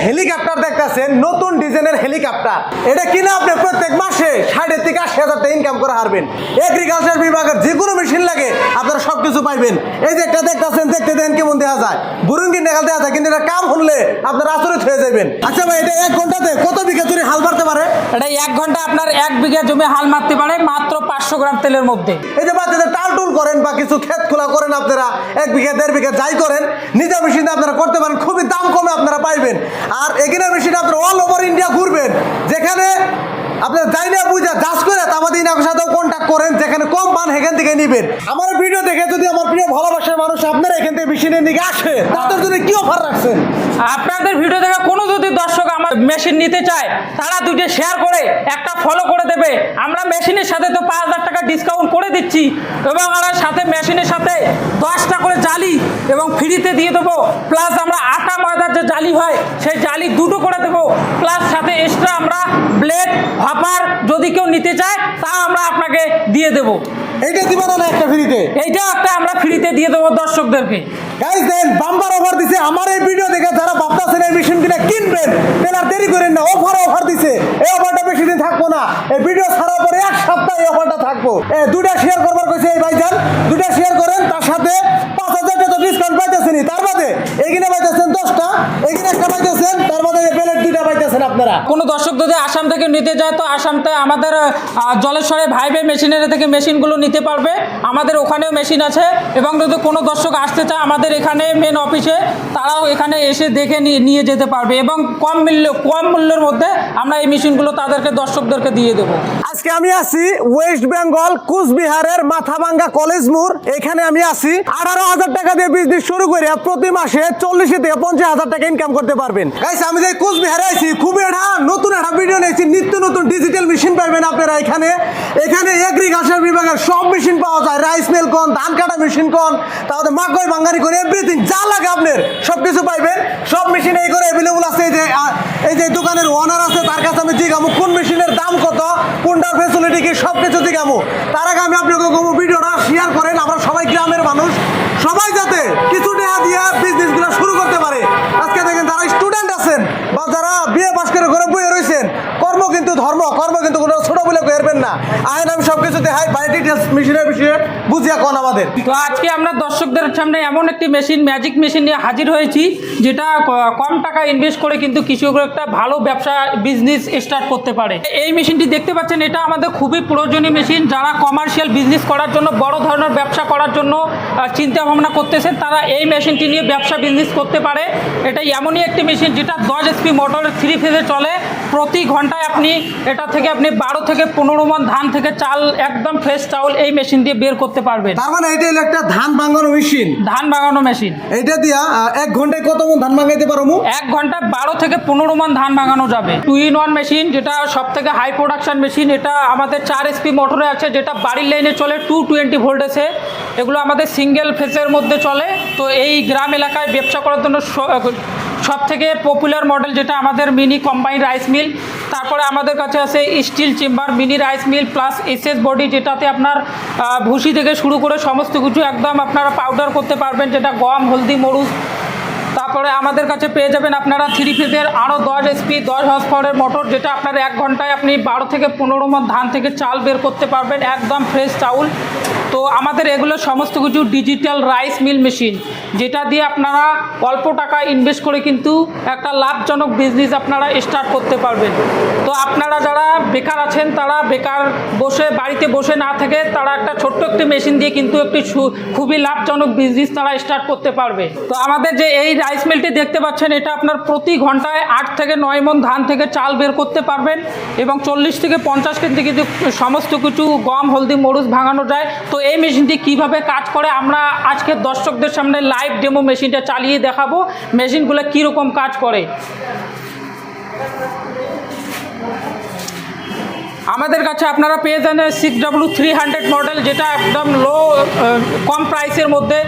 Helicopter দেখতেছেন, নতুন ডিজাইনের হেলিকপ্টার। এটা কিনা আপনি প্রত্যেক মাসে 60 থেকে 80,000 টাকা ইনকাম করে হারবেন। এগ্রিকালচার বিভাগের যে কোনো মেশিন লাগে আপনারা সবকিছু পাইবেন। এই যে একটা দেখতেছেন, দেখতে দেন কেমন দেখা যায়, বুরুঙ্গি নেগাল দেখা যায়, কিন্তু এটা কাম হলে আপনারা আচরিত হয়ে যাবেন। আচ্ছা ভাই, এটা 1 ঘন্টাতে কত বিঘা জমি হাল মারতে পারে? এটা 1 ঘন্টা আপনার 1 বিঘা জমি হাল মারতে পারে মাত্র 500 গ্রাম তেলের মধ্যে। এই যে বাচ্চাদের টালটুল করেন বা কিছু ক্ষেত খোলা করেন, আপনারা 1 বিঘা 1.5 বিঘা যাই করেন, নিজে মেশিন আপনারা করতে পারেন, খুবই দাম কমে আপনারা পাইবেন। আর এখানে মেশিন আপনারা অল ওভার ইন্ডিয়া ঘুরবেন, যেখানে আপনার যাই না বুঝা চাষ করে আমাদের ইনাকের সাথেও কন্ট্যাক্ট করেন, যেখানে কম পান সেখান থেকে নিবেন। আমার ভিডিও দেখে যদি আমার প্রিয় ভালোবাসার মানুষ আপনারা এখান থেকে মেশিনের দিকে আসে, তাদের জন্য কি অফার রাখছেন? আপনাদের ভিডিও দেখে কোনো যদি দর্শক আমার মেশিন নিতে চায়, তারা 2টা শেয়ার করে একটা ফলো করে দেবে। আমরা মেশিনের সাথে তো 5,000 টাকা ডিসকাউন্ট করে দিচ্ছি, এবং আমরা সাথে মেশিনের সাথে 10টা করে জালি এবং ফ্রিতে দিয়ে দেবো। প্লাস আমরা আটা ময়দার যে জালি হয় সেই জালি 2টো করে দেবো। প্লাস সাথে এক্সট্রা আমরা ব্লেড হপার যদি কেউ নিতে চায় তা আমরা আপনাকে দিয়ে দেবো। এইটা দিবেন না একটা ফ্রিতে? এইটা একটা আমরা ফ্রিতে দিয়ে দেবো দর্শকদেরকে। গাইস দেন বাম্পার অফার দিছে। আমার এই ভিডিও দেখে যারা ভাবতেছেন এই মেশিন কিনা কিনবেন, তাহলে আর দেরি করেন না, অফার দিছে। এই অফারটা বেশি দিন থাকবো না, এই ভিডিও ছাড়ার পরে 1 সপ্তাহ এই অফারটা থাকবো। 2টা শেয়ার করবার কইছে এই ভাইজান, 2টা শেয়ার করেন, তার সাথে 5,000 টাকা ডিসকাউন্ট পাইতেছেন। তার বাদে এইখানে পাইতেছেন 10টা, এইখানে একটা পাইতেছেন, তার বাদে প্লেট 2টা পাইতেছেন আপনারা। কোনো দর্শক যদি আসাম থেকে নিতে যায় তো আসামতে আমাদের জলেশ্বরে ভাইবে মেশিনের থেকে মেশিনগুলো নিতে পারবে। আমাদের ওখানেও মেশিন আছে, এবং যদি কোনো দর্শক আসতে চায় আমাদের এখানে মেন অফিসে, তারাও এখানে এসে দেখে নিয়ে যেতে পারবে, এবং কম মূল্যের মধ্যে আমরা এই মেশিনগুলো তাদেরকে দর্শকদেরকে দিয়ে দেবো। আজকে আমি আছি ওয়েস্ট বেঙ্গল কুচবিহারের মাথাভাঙ্গা কলেজ মোড়। এখানে আমি আছি 18,000 টাকা দিয়ে বিজনেস শুরু করে প্রতি মাসে 40 থেকে 50,000 টাকা ইনকাম করতে পারবেন। গাইস আমি যে কুচবিহারে আছি, খুবই নতুন একটা ভিডিও নিয়েছি। নিত্য নতুন ডিজিটাল মেশিন পাইবেন আপনারা এখানে। এখানে এগ্রিকালচার বিভাগের সব মেশিন পাওয়া যায়, রাইস মিল কোন, ধান কাটা মেশিন কোন, তারপরে মাকই ভাঙ্গারি কোন, এভরিথিং যা লাগে আপনার সবকিছু পাইবেন। সব মেশিন এই করে অ্যাভেলেবল আছে। এই যে দোকানের ওনার আছে, তার কাছে আমি জিগামু কোন মেশিনের দাম কত, কোনটার ফ্যাসিলিটি কি, সব কিছু জিগামু। তার আগে আমি আপনাকে ভিডিওটা শেয়ার করেন, আমরা সবাই গ্রামের মানুষ, সবাই যাতে কিছু টাকা দিয়ে বিজনেসগুলো শুরু করতে পারে। আজকে দেখেন যারা স্টুডেন্ট আছেন বা যারা বিএ পাস করে ঘরে বইয়ে রয়েছেন, কর্ম কিন্তু ধর্ম, কর্ম কিন্তু কোনো ছোট বলে করবেন না। আইন আমি সবকিছু দেখাই, বাই ডিটেলস মেশিনের বিষয়ে বুঝিয়া কোন আমাদের। তো আজকে আমরা দর্শকদের সামনে এমন একটি মেশিন, ম্যাজিক মেশিন নিয়ে হাজির হয়েছি, যেটা কম টাকা ইনভেস্ট করে কিন্তু কিছু একটা ভালো ব্যবসা বিজনেস স্টার্ট করতে পারে। এই মেশিনটি দেখতে পাচ্ছেন, এটা আমাদের খুবই প্রয়োজনীয় মেশিন। যারা কমার্শিয়াল বিজনেস করার জন্য, বড় ধরনের ব্যবসা করার জন্য চিন্তা ভাবনা করতেছেন, তারা এই মেশিনটি নিয়ে ব্যবসা বিজনেস করতে পারে। এটা এমনই একটি মেশিন যেটা 10 HP মোটরের 3 ফেজে চলে। প্রতি ঘন্টায় এটা থেকে আপনি 12 থেকে 15 মণ ধান থেকে চাল, একদম ফ্রেশ চাউল এই মেশিন দিয়ে বের করতে পারবেন। তার মানে এটা হলো একটা ধান ভাঙানো মেশিন। ধান ভাঙানো মেশিন। এইটা দিয়া 1 ঘন্টায় কত মণ ধান ভাঙাইতে পারবো? 1 ঘন্টায় 12 থেকে 15 মণ ধান ভাঙানো যাবে। 2-in-1 মেশিন, যেটা সব থেকে হাই প্রোডাকশন মেশিন। এটা আমাদের 4 HP মোটরে আছে, যেটা বাড়ির লাইনে চলে 220 ভোল্টেজে। এগুলো আমাদের সিঙ্গেল ফেজের মধ্যে চলে। তো এই গ্রাম এলাকায় ব্যবসা করার জন্য সব থেকে পপুলার মডেল যেটা আমাদের মিনি কম্বাইন রাইস মিল। তারপরে আমাদের কাছে আছে steel chamber mini rice mill plus SS body, যেটাতে আপনার ভুসি থেকে শুরু করে সমস্ত কিছু একদম আপনারা পাউডার করতে পারবেন, যেটা গম, হলদি, মরুচ। তারপরে আমাদের কাছে পেয়ে যাবেন আপনারা 3 ফেজের আরও 10 HP 10 হর্স পাওয়ারের মোটর, যেটা আপনার 1 ঘন্টায় আপনি 12 থেকে 15 মণ ধান থেকে চাল বের করতে পারবেন, একদম ফ্রেশ চাউল। তো আমাদের এগুলো সমস্ত কিছু ডিজিটাল রাইস মিল মেশিন, যেটা দিয়ে আপনারা অল্প টাকা ইনভেস্ট করে কিন্তু একটা লাভজনক বিজনেস আপনারা স্টার্ট করতে পারবেন। তো আপনারা যারা বেকার আছেন, তারা বেকার বাড়িতে বসে না থেকে তারা একটা ছোট্ট একটি মেশিন দিয়ে কিন্তু একটি খুবই লাভজনক বিজনেস তারা স্টার্ট করতে পারবে। তো আমাদের যে এই রাইস মিলটি দেখতে পাচ্ছেন, এটা আপনার প্রতি ঘন্টায় 8 থেকে 9 মণ ধান থেকে চাল বের করতে পারবেন, এবং 40 থেকে 50 কেজি কিন্তু সমস্ত কিছু গম, হলদি, মরুচ ভাঙানো যায়। তো এই মেশিনটি কিভাবে কাজ করে আমরা আজকে দর্শকদের সামনে লাইভ ডেমো মেশিনটা চালিয়ে দেখাবো, মেশিনগুলো কীরকম কাজ করে। আমাদের কাছে আপনারা পেয়ে যান 6W300 মডেল, যেটা একদম কম প্রাইসের মধ্যে।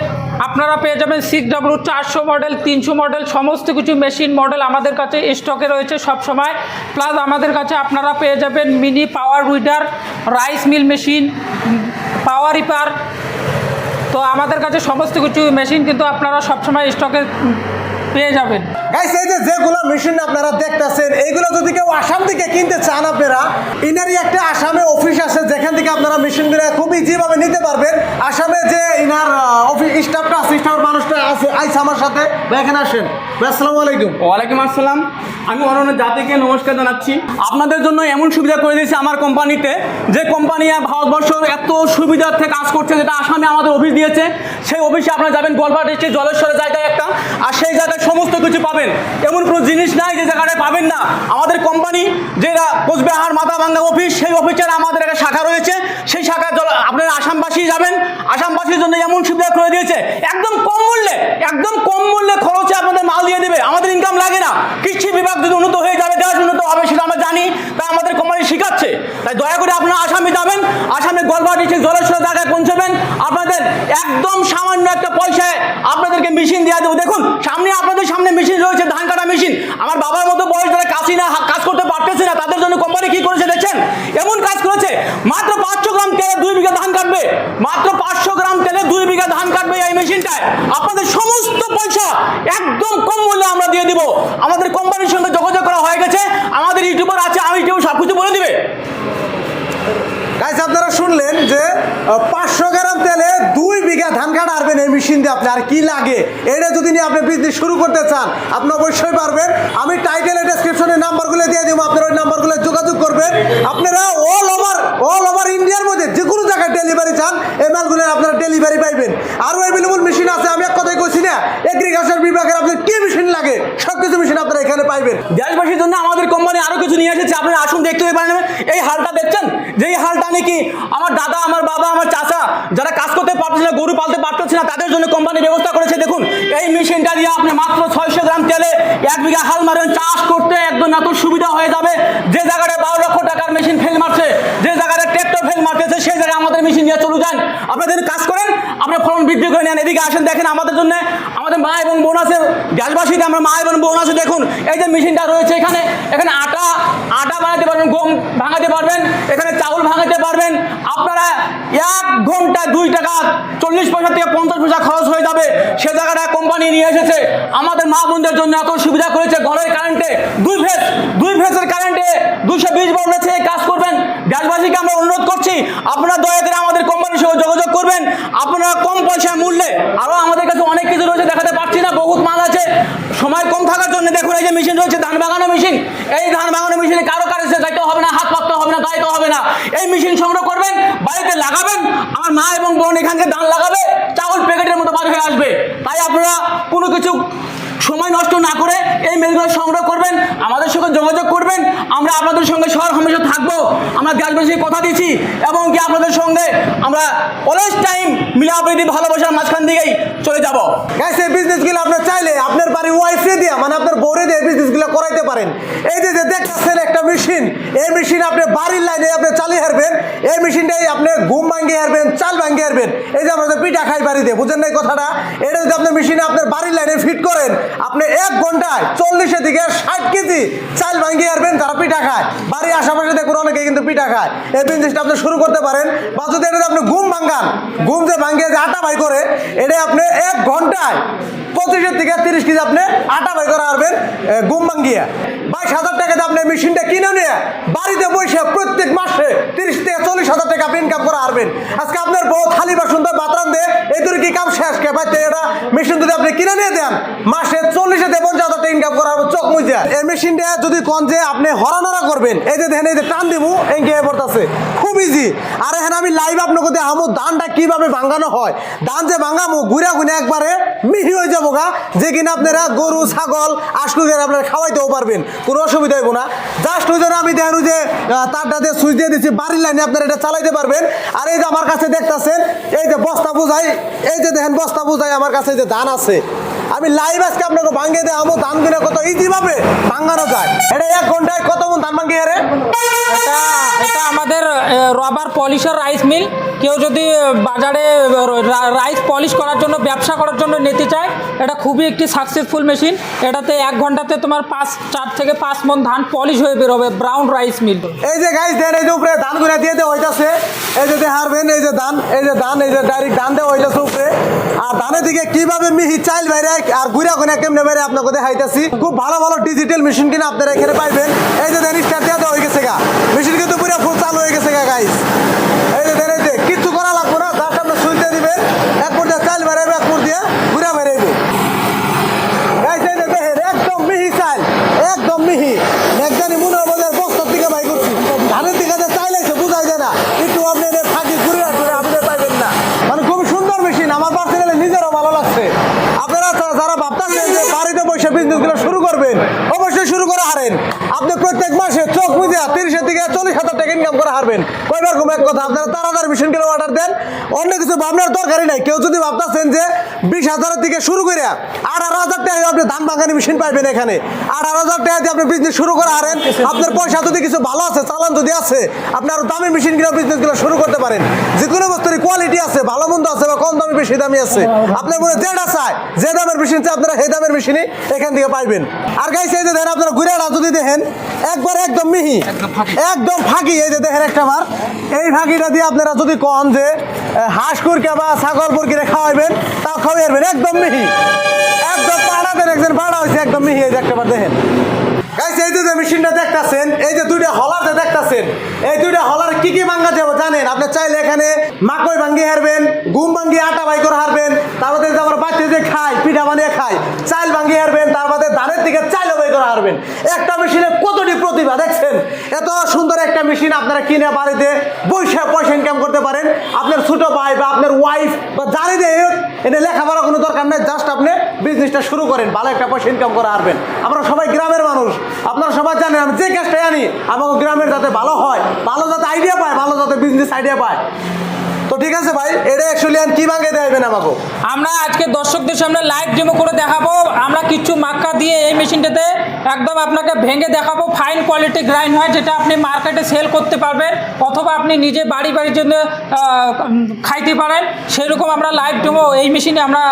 আপনারা পেয়ে যাবেন 6W400 মডেল, 300 মডেল, সমস্ত কিছু মেশিন মডেল আমাদের কাছে স্টকে রয়েছে সব সময়। প্লাস আমাদের কাছে আপনারা পেয়ে যাবেন mini power weeder, rice mill machine, power reaper. তো আমাদের কাছে সমস্ত কিছু মেশিন কিন্তু আপনারা সবসময় স্টকে পেয়ে যাবেন। গাইস এই যে যেগুলো মেশিন আপনারা দেখতেছেন এইগুলো যদি কেউ আসাম থেকে কিনতে চান আপনারা ইনারই একটা আসামে অফিস আছে যেখান থেকে আপনারা মেশিনগুলো খুব ইজিভাবে নিতে পারবেন। আসামে যে ইনার অফিস স্টাফটা আছে স্টাফের মানুষটা আছে আইসা আমার সাথে ভাই এখানে আসেন ভাই আসসালামু আলাইকুম। ওয়ালাইকুম আসসালাম। আমি অনন্য জাতিকে নমস্কার জানাচ্ছি। আপনাদের জন্য এমন সুবিধা করে দিয়েছে আমার কোম্পানিতে, যে কোম্পানি ভারতবর্ষ এত সুবিধার্থে কাজ করছে, যেটা আসামে আমাদের অফিস দিয়েছে। সেই অফিসে আপনারা যাবেন গোয়ালপাড়া ডিস্ট্রিক্ট জলেশ্বরের জায়গায় একটা, আর সেই জায়গায় সমস্ত কিছু পাবেন। এমন কোনো জিনিস নাই যে জায়গাটায় পাবেন না। আমাদের কোম্পানি যেটা কোচবিহার মাথাভাঙ্গা অফিস, সেই অফিসের আমাদের একটা শাখা রয়েছে। সেই শাখা আপনারা আসামবাসী যাবেন, আসামবাসীর জন্য এমন সুবিধা করে দিয়েছে একদম কম মূল্যে খরচে আপনাদের মাল দিয়ে দেবে। আমাদের ইনকাম লাগে না। কৃষি বিভাগ যদি উন্নত হয়ে যাবে, দেশ উন্নত হবে, সেটা আমরা জানি, তাই আমাদের কোম্পানি শিখাচ্ছে। তাই দয়া করে আপনারা আসামে যাবেন, আসামে গোয়ালপাড়া ডিস্ট্রিক্ট জলেশ্বর জায়গায় পৌঁছবেন। আপনাদের একদম সামান্য একটা পয়সায় আপনাদেরকে মেশিন দিয়ে দেবো। দেখুন আপনাদের সামনে মেশিন রয়েছে, ধান কাটা মেশিন। আমার বাবার মতো বয়স যারা কাজ করতে পারতেছে না, তাদের জন্য কোম্পানি কি করেছে দেখছেন? এমন কাজ করেছে, মাত্র 500 গ্রাম তেলে 2 বিঘা ধান কাটবে। মাত্র 500 গ্রাম তেলে 2 বিঘা ধান কাটবে এই মেশিনটায়। আপনাদের সমস্ত পয়সা একদম কম মূল্যে আমরা দিয়ে দিব। আমাদের কোম্পানির সঙ্গে যোগাযোগ করা হয়ে গেছে। আমাদের ইউটিউবার আছে, আমি কেউ সব কিছু বলে দিবে। গাইস আপনারা শুনলেন যে 500 গ্রাম তেলে 2 বিঘা ধান কাটা আরবেন এই মেশিন দিয়ে। আপনি আর কি লাগে এটা যদি নিয়ে আপনি বিজনেস শুরু করতে চান আপনি অবশ্যই পারবেন। আমি টাইটেলে ডেসক্রিপশনে নাম্বারগুলো দিয়ে দিব, আপনারা ওই নাম্বারগুলো যোগাযোগ করবেন। আপনারা অল ওভার ইন্ডিয়ার মধ্যে যে কোনো জায়গায় ডেলিভারি চান এই মালগুলো আপনারা ডেলিভারি পাইবেন। আরও অ্যাভেলেবল মেশিন আছে, আমি এক কথাই কইছি না, এগ্রিকালচার বিভাগের আপনার কি মেশিন লাগে সব কিছু মেশিন আপনারা এখানে পাইবেন। দেশবাসীর জন্য আমাদের কোম্পানি আরো কিছু নিয়ে এসেছে, আপনারা আসুন দেখতে পারেন। এই হালটা দেখছেন, যেই হালটা নাকি আমার দাদা, আমার বাবা, আমার চাচা যারা কাজ করতে পারতেছে না, গরু পালতে পারতেছে না, তাদের জন্য কোম্পানি ব্যবস্থা করেছে। দেখুন এই মেশিনটা দিয়ে আপনি মাত্র 600 গ্রাম তেলে 1 বিঘা হাল মারেন, চাষ করতে একদম এত সুবিধা হয়ে যাবে। যে জায়গায় 12 লক্ষ টাকার মেশিন ফেল মারছে, যে জায়গায় ট্র্যাক্টর ফেল মারতেছে, সেই জায়গায় আমাদের মেশিন নিয়ে চলে যান। আপনাদের কাজ করেন, আপনার ফলন বৃদ্ধি করে নেন। এদিকে আসেন, দেখেন আমাদের জন্য আমাদের মা এবং বোন আছে, দেশবাসীতে আমরা মা এবং বোন আছে। দেখুন এই যে মেশিনটা রয়েছে, এখানে আটা বানাতে পারবেন, গম ভাঙাতে পারবেন, এখানে চাউল ভাঙাতে পারবেন। আপনারা 1 ঘন্টায় 2 টাকা 40 পয়সা থেকে 50 পয়সা খরচ হয়ে যাবে। সে জায়গাটা কোম্পানি নিয়ে এসেছে, আমাদের মা বোনদের জন্য এত সুবিধা করেছে। ঘরের কারেন্টে 2 ফেজের কারেন্টে 220 ভোল্টেজে কাজ করবেন। দেশবাসীকে আমরা অনুরোধ করছি, আপনারা দয়া করে আমাদের কোম্পানির সঙ্গে যোগাযোগ করবেন। আপনারা কম পয়সার মূল্যে, আরও আমাদের কাছে অনেক কিছু রয়েছে, দেখাতে পারছি না, বহুত মাল আছে। সময় কম থাকার জন্য দেখুন এই যে মেশিন রয়েছে, ধান ভাঙানো মেশিন। এই ধান ভাঙানো মেশিনে কারো কাছে যাইতে হবে না, হাত পাততে হবে না, গাইতে হবে না। এই মেশিন সংগ্রহ করবেন, বাড়িতে লাগাবেন, আমার মা এবং বোন এখানকে ধান লাগাবে, চাউল প্যাকেটের মতো বার হয়ে আসবে। তাই আপনারা কোনো কিছু সময় নষ্ট না করে এই মেলগুলো সংগ্রহ করবেন, আমাদের সঙ্গে যোগাযোগ করবেন। আমরা আপনাদের সঙ্গে হামেশা থাকবো, আমরা দেশবাসীকে কথা দিচ্ছি, এবং কি আপনাদের সঙ্গে আমরা অলওয়েজ টাইম মিলাপ্রীতি ভালোবাসার মাঝখান দিকেই চলে যাব। গাইস এই বিজনেসগুলো আপনি চাইলে আপনার বাড়ি ওয়াইফে দিয়ে মানে আপনার বউরে দিয়ে এই বিজনেসগুলো করাইতে পারেন। এই যে দেখতেছেন একটা মেশিন, এই মেশিন আপনি বাড়ির লাইনে আপনি চালিয়ে হারবেন। এই মেশিনটাই আপনি ঘুম ভাঙিয়ে হারবেন, চাল ভাঙিয়ে হারবেন। এই যে আমরা যে পিঠা খাই বাড়িতে, বুঝেন না এই কথাটা? এটা যদি আপনি মেশিনে আপনার বাড়ির লাইনে ফিট করেন, আপনি 1 ঘন্টায় 40 থেকে 60 কেজি চাল ভাঙিয়ে হারবেন। তারা পিঠা খায়, বাড়ির আশেপাশে দেখুন অনেকে কিন্তু পিঠা খায়। এই বিজনেসটা আপনি শুরু করতে পারেন। বা যদি এটা আপনি ঘুম ভাঙান, ঘুম যে ভাঙিয়ে যে আটা বাই করে, এটা আপনি 1 ঘন্টায় 25 থেকে 30 কেজি আপনি আটা বাই করে হারবেন ঘুম ভাঙিয়ে। 22,000 টাকাতে আপনি মেশিনটা কিনে নিয়ে বাড়িতে বসে প্রত্যেক মাসে 30 থেকে 40,000 টাকা আপনি ইনকাম করে হারবেন। আজকে আপনার বউ থালি বাসন দিয়ে ভাত রান্ধে, এই দূরে কি কাম শেষ কে ভাই? এটা মেশিন যদি আপনি কিনে নিয়ে দেন, মাসে 40 থেকে 50,000 টাকা ইনকাম করা চোখ মুজা। এই মেশিনটা যদি কোন যে আপনি হরানরা করবেন, এই যে দেখেন এই যে টান দিমু এঙ্গে পড়তেছে, খুব ইজি। আর এখানে আমি লাইভ আপনাকে দেখামু ধানটা কিভাবে ভাঙানো হয়। ধান যে ভাঙামু ঘুরে ঘুরে একবারে মিহি হয়ে যাবো গা, যে কিনা আপনারা গরু ছাগল আশকুদের আপনারা খাওয়াইতেও পারবেন, কোনো অসুবিধা হইব না। জাস্ট ওই জন্য আমি দেখেন যে তারটা দিয়ে সুইচ দিয়ে দিচ্ছি, বাড়ির লাইনে আপনারা এটা চালাইতে পারবেন। আর এই যে আমার কাছে দেখতেছেন এই যে বস্তা বোঝাই, এই যে দেখেন বস্তা বোঝাই আমার কাছে যে ধান আছে, আমি লাইভ আজকে আপনাকে ভাঙিয়ে দেয় আমো ধান কিনা কত ইজি ভাবে ভাঙানো যায়। এটা 1 ঘন্টায় কত মন ধান ভাঙিয়ে রে? এটা আমাদের রবার পলিশার রাইস মিল। কেউ যদি বাজারে রাইস পলিশ করার জন্য, ব্যবসা করার জন্য নিতে চায়, এটা খুবই একটি সাকসেসফুল মেশিন। এটাতে 1 ঘন্টাতে তোমার 4 থেকে 5 মন ধান পলিশ হয়ে বেরোবে, ব্রাউন রাইস মিল। এই যে গাইস দেন এই যে উপরে ধান গুলা দিয়ে দেওয়া হইতাছে, এই যে হারবেন, এই যে ধান, এই যে ধান, এই যে ডাইরেক্ট ধান দেওয়া হইতাছে উপরে। আর ধানের দিকে কিভাবে মিহি চাইল বাইরে আর গুড়া কোনা কেমনে বাইরে আপনাকে দেখাইতেছি। খুব ভালো ভালো ডিজিটাল মেশিন কিনা আপনারা এখানে পাইবেন। এই যে দেন স্টার্ট দেওয়া হয়ে গেছে গা, মেশিন কিন্তু পুরো ফুল চালু হয়ে গেছে গা গাইস। এই যে দেন এই যে কিচ্ছু করা লাগবে না, জাস্ট আপনি শুনতে দিবেন, এক পর্যায়ে চাইল বেড়াইবে, এক পর্যায়ে গুড়া বেড়াইবে। গাইস এই যে দেখেন একদম মিহি চাইল, একদম মিহি। একজানি মনে হবে যে বস্তার দিকে বাই করছি, ধানের দিকে যে চাইল আছে বুঝাই যায় না, একটু আপনি ফাঁকি ঘুরে আসলে আপনি পাইবেন না। মানে খুব সুন্দর মেশিন, আমার পার্সোনালি নিজেরও ভালো লাগছে। আপনারা যারা ভাবতেছেন যে বাড়িতে বসে বিজনেসগুলো শুরু করবেন, অবশ্যই শুরু করে হারেন। আপনি প্রত্যেক মাসে চোখ বুঝে 30 থেকে 40,000 টাকা ইনকাম করে হারবেন। কয়বার ঘুম এক কথা, আপনারা তাড়াতাড়ি মেশিন কিনে অর্ডার দেন, অন্য কিছু ভাবনার দরকারই নাই। কেউ যদি ভাবতেছেন যে 20,000 থেকে শুরু করে 18,000 টাকা আপনি ধান ভাঙানি মেশিন পাইবেন এখানে, 18,000 টাকা দিয়ে আপনি বিজনেস শুরু করে হারেন। আপনার পয়সা যদি কিছু ভালো আছে, চালান যদি আছে, আপনি আরো দামি মেশিন কিনে বিজনেসগুলো শুরু করতে পারেন। যে কোনো বস্তুর কোয়ালিটি আছে, ভালো মন্দ আছে, বা কম দামি বেশি দামি আছে। আপনার মনে যেটা চায়, যে দামের মেশিন চায় আপনারা সেই দামের মেশিনই এখান থেকে পাইবেন। আর গাইস এই যে দেখেন আপনারা গুড়াটা যদি দেখেন একবার একদম মিহি, একদম ফাঁকি। এই যে দেখেন একটা বার এই ফাঁকিটা দিয়ে আপনারা যদি কন যে হাঁস কুরকে বা ছাগল মুরগিরে খাওয়াইবেন, তাও খাওয়াইবেন, একদম মিহি, একদম পাড়া দেন, একজন পাড়া হয়েছে একদম মিহি। এই যে একটা বার দেখেন গাইস, এই যে মেশিনটা দেখতেছেন, এই যে দুইটা হলার যে দেখতেছেন, এই দুইটা হলার কি কি ভাঙ্গা যাবে জানেন? আপনি চাইলে এখানে মাকই ভাঙ্গি হারবেন, গুম ভাঙ্গি আটা বাই করে হারবেন, তারপরে যে আমার বাচ্চা যে খায় পিঠা বানিয়ে খায়, চাইল ভাঙ্গি হারবেন, তারপরে ধানের দিকে চাইলও বাই করে হারবেন। একটা মেশিনে কতটি প্রতিভা দেখছেন। এত সুন্দর একটা মেশিন আপনারা কিনে বাড়িতে বসে পয়সা ইনকাম করতে পারেন। আপনার ছোট ভাই বা আপনার ওয়াইফ বা জানি দিয়ে এনে লেখাপড়া কোনো দরকার নেই, জাস্ট আপনি বিজনেসটা শুরু করেন, ভালো একটা পয়সা ইনকাম করে হারবেন। আমরা সবাই গ্রামের মানুষ, আপনারা সবাই জানেন আমি যে কাজটাই আনি আমাকে গ্রামের যাতে ভালো হয়, ভালো যাতে আইডিয়া পায়, ভালো যাতে বিজনেস আইডিয়া পায়। তো ঠিক আছে ভাই, এটা অ্যাকচুয়ালি আর কি ভাঙে দেবেন আমাকে? আমরা আজকে দর্শকদের সামনে লাইভ ডেমো করে দেখাবো। আমরা কিছু মাক্কা দিয়ে এই মেশিনটাতে একদম আপনাকে ভেঙে দেখাবো। ফাইন কোয়ালিটি গ্রাইন্ড হয়, যেটা আপনি মার্কেটে সেল করতে পারবেন, অথবা আপনি নিজে বাড়ির জন্য খাইতে পারেন। সেরকম আমরা লাইভ ডেমো এই মেশিনে আমরা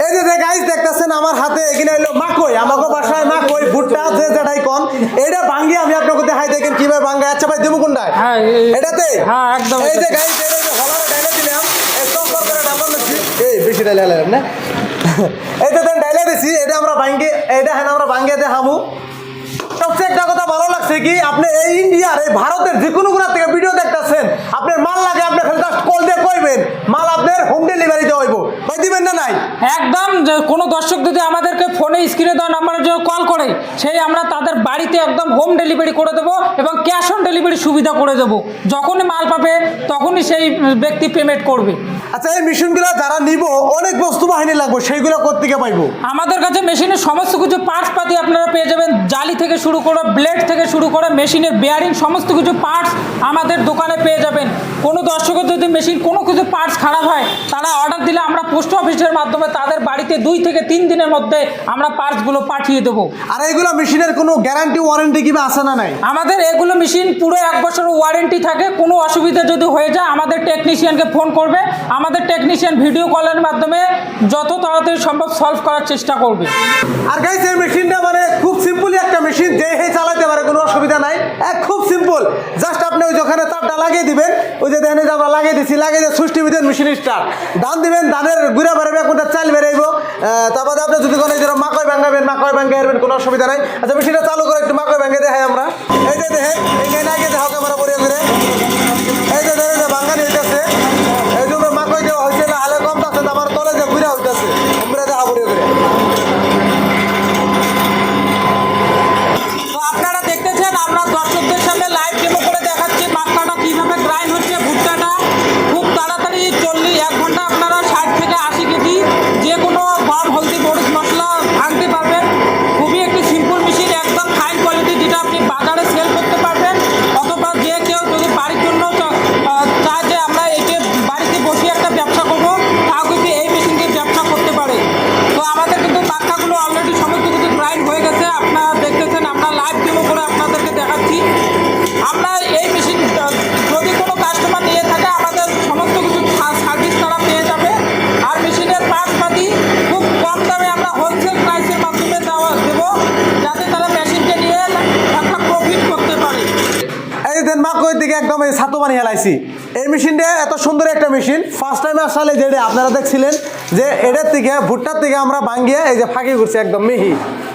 এই যে গাইস দেখতেছেন আমার হাতে এখানে হলো মাকই, আমাকে বাসায় মাকই ভুট্টা যে যেটাই কোন, এটা ভাঙ্গি আমি আপনাকে দেখাই দেখেন কিভাবে ভাঙ্গা। আচ্ছা ভাই দেবো কোনটায়? হ্যাঁ এটাতে, হ্যাঁ একদম। এই যে গাইস এটা যে হলারে ডাইলে দিলাম, একদম করে ডাবল দিছি, এই বেশি ডাইলে হলাম না, এই যে দেন ডাইলে দিছি, এটা আমরা ভাঙ্গি, এইটা হ্যাঁ আমরা ভাঙ্গে দেখামু। সবচেয়ে একটা কথা ভালো লাগছে কি, আপনি এই ইন্ডিয়ার এই ভারতের যে কোনো গুণার থেকে ভিডিও দেখতেছেন, আপনার মাল লাগে আপনি খালি জাস্ট কল দিয়ে কইবেন, মাল আপনার হোম ডেলিভারি দেওয়া হইব। ভাই দিবেন না নাই? একদম। যে কোনো দর্শক যদি আমাদেরকে ফোনে স্ক্রিনে দেওয়া নাম্বারের জন্য কল করে, সেই আমরা তাদের বাড়িতে একদম হোম ডেলিভারি করে দেবো এবং ক্যাশ অন ডেলিভারি সুবিধা করে দেবো। যখনই মাল পাবে তখনই সেই ব্যক্তি পেমেন্ট করবে। আচ্ছা এই মেশিনগুলো যারা নিব, অনেক বস্তু বাহিনী লাগবে, সেইগুলো কোত্থেকে পাইবো? আমাদের কাছে মেশিনের সমস্ত কিছু পার্টস পাতি আপনারা পেয়ে যাবেন। জালি থেকে শুরু করে, ব্লেড থেকে শুরু করে, মেশিনের বেয়ারিং, সমস্ত কিছু পার্টস আমাদের দোকানে পেয়ে যাবেন। কোনো দর্শকের যদি মেশিন কোনো কিছু পার্টস খারাপ হয়, তারা অর্ডার দিলে আমরা পোস্ট অফিসের মাধ্যমে তাদের বাড়িতে 2 থেকে 3 দিনের মধ্যে আমরা পার্টসগুলো পাঠিয়ে দেবো। আর এইগুলো মেশিনের কোনো গ্যারান্টি ওয়ারেন্টি কিবা আছে না নাই? আমাদের এগুলো মেশিন পুরো 1 বছরের ওয়ারেন্টি থাকে। কোনো অসুবিধা যদি হয়ে যায় আমাদের টেকনিশিয়ানকে ফোন করবে, আমাদের টেকনিশিয়ান ভিডিও কলের মাধ্যমে যত তাড়াতাড়ি সম্ভব সলভ করার চেষ্টা করবে। আর গাইস এই মেশিনটা মানে খুব সিম্পলি একটা মেশিন, যে হে চালাতে পারে, কোনো অসুবিধা নাই, খুব সিম্পল। জাস্ট আপনি ওই যেখানে তারটা লাগিয়ে দিবেন, ওই যে দেখেন আমরা লাগিয়ে দিচ্ছি, লাগিয়ে দিয়ে সুইচ টিপে দেন, মেশিন স্টার্ট। ধান দিবেন, ধানের গুঁড়া বেরোবে, কোনটা চাল বেরোইব। তারপরে আপনি যদি কোনো মাকই ভাঙাবেন, মাকই ভাঙে হারবেন, কোনো অসুবিধা নাই। আচ্ছা মেশিনটা চালু করে একটু মাকই ভাঙে দেখাই আমরা। এই যে দেখেন এইখানে লাগিয়ে দেখাও ক্যামেরা পরিয়ে করে, এই যে দেখেন ভাঙানি হইতেছে, এই জন্য মাকই দেওয়া হয়েছে না, হালে কম থাকছে, আমার তলে যে গুঁড়া হইতেছে, আমরা দেখা পরিয়ে করে। তো আপনারা দেখতেছেন আমরা দর্শকদের সামনে লাইভ ডেমো করে দেখাচ্ছি মাক্কাটা কীভাবে গ্রাইন্ড হচ্ছে। ভুট্টাটা খুব তাড়াতাড়ি 1 ঘন্টা আপনারা 60 থেকে 80 কেজি যে কোনো গম, হলদি, মরিচ, মশলা ভাঙতে পারবেন। খুবই একটি সিম্পল মেশিন, একদম ফাইন কোয়ালিটি, যেটা আপনি বাজারে সেল করতে পারবেন, অথবা যে কেউ যদি বাড়ির জন্য চায় যে আমরা এটি বাড়িতে বসে একটা ব্যবসা করবো, তাও কিন্তু এই মেশিন দিয়ে ব্যবসা করতে পারে। তো আমাদের কিন্তু মাক্কাগুলো অলরেডি সমস্ত কিছু গ্রাইন্ড হয়ে গেছে। আপনারা দেখতেছেন আমরা লাইভ ডেমো করে আপনাদেরকে দেখাচ্ছি। আমরা এই মেশিন যদি কোনো কাস্টমার নিয়ে থাকে, আমাদের সমস্ত কিছু সার্ভিস তারা পেয়ে যাবে। আর মেশিনের পার্টস পাতি খুব কম দামে আমরা হোলসেল প্রাইসের মাধ্যমে দেবো, যাতে তারা মেশিনকে নিয়ে একটা প্রফিট করতে পারে। এই দেন মাকইর দিকে একদম এই ছাতু বানিয়ে হেলাইছি। এই মেশিনটা এত সুন্দর একটা মেশিন, ফার্স্ট টাইম আসলে যেটা আপনারা দেখছিলেন যে এটার থেকে ভুট্টার থেকে আমরা ভাঙ্গিয়ে এই যে ফাঁকি করছি একদম মিহি।